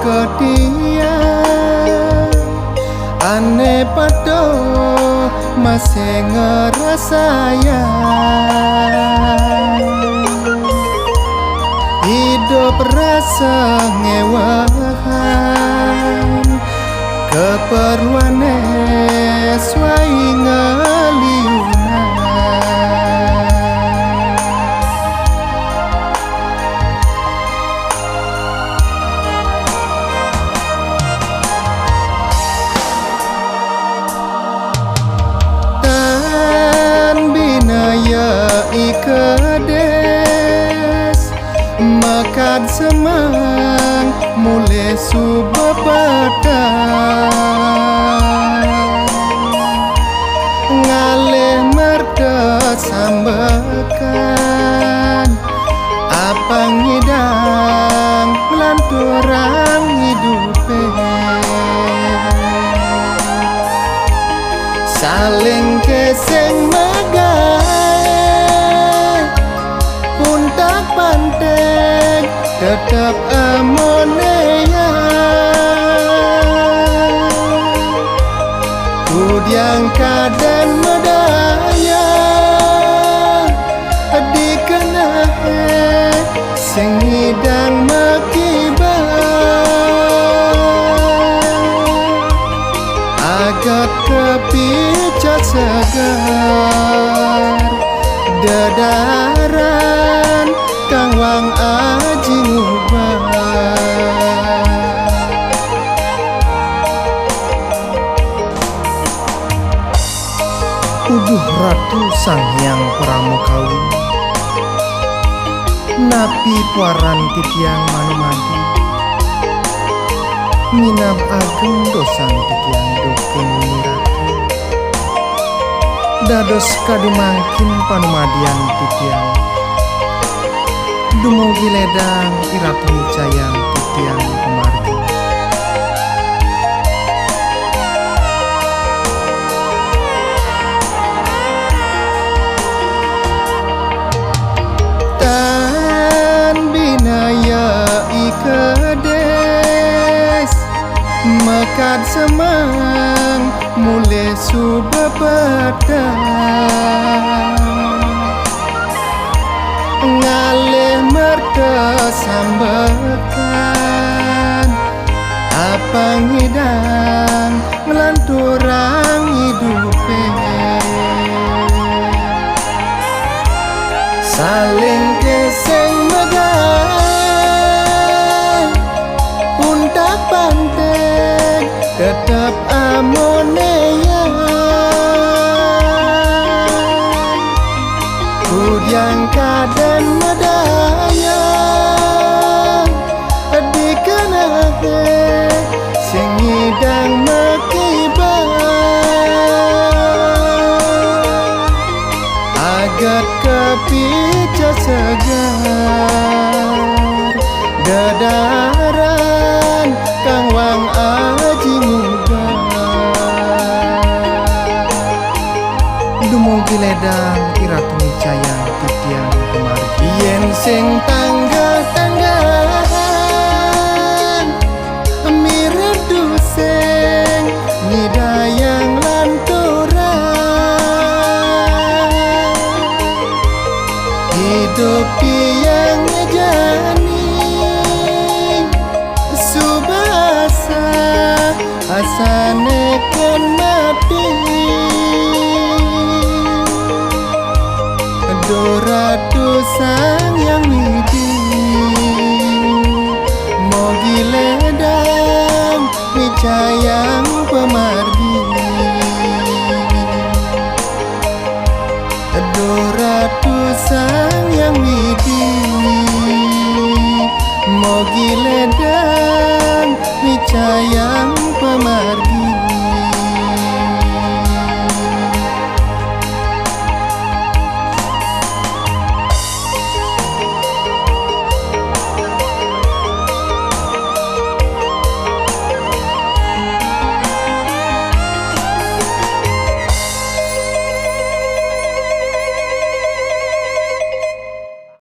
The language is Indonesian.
kedia ane pado masih ngerasaya hidup rasa ngewahan keperluane swai ngaliuna tan binaya ikades makan semang mulai subapata ngalih merda sambekan apa ngidang melanturang hidupe saling keseng megai pun tak pandai tetap amoneya kudiang kadan medaya dikenahe sing hidang makibah agak kepicat segar dadaran kang wang aji ngubah uduh ratu sang hyang pramukawin napi puaran titiang manumadi minab agung dosan titiang dukun mirati dados kadumangkin panumadian titiang dumugi ledang iratu cayang titiang pemargi ikades makan semang mulai subapata ngalih merda sambekan apa ngidang melanturang hidupe saling keseng megai pun tak pandai tetap amoneya kudiang kadan medaya dikenahe sing hidang makibah agak kepicat segar dadaran kang wang aji ngubah dumugi ledang iratu cayang titiang pemargi yen sing tangga-tanggaan miredu sing nyidayang lanturan hidup yang ngejani subasa asane kan mati doratu sang yang widi mogi ledang micayang pemargi doratu sang yang widi mogi ledang micayang pemargi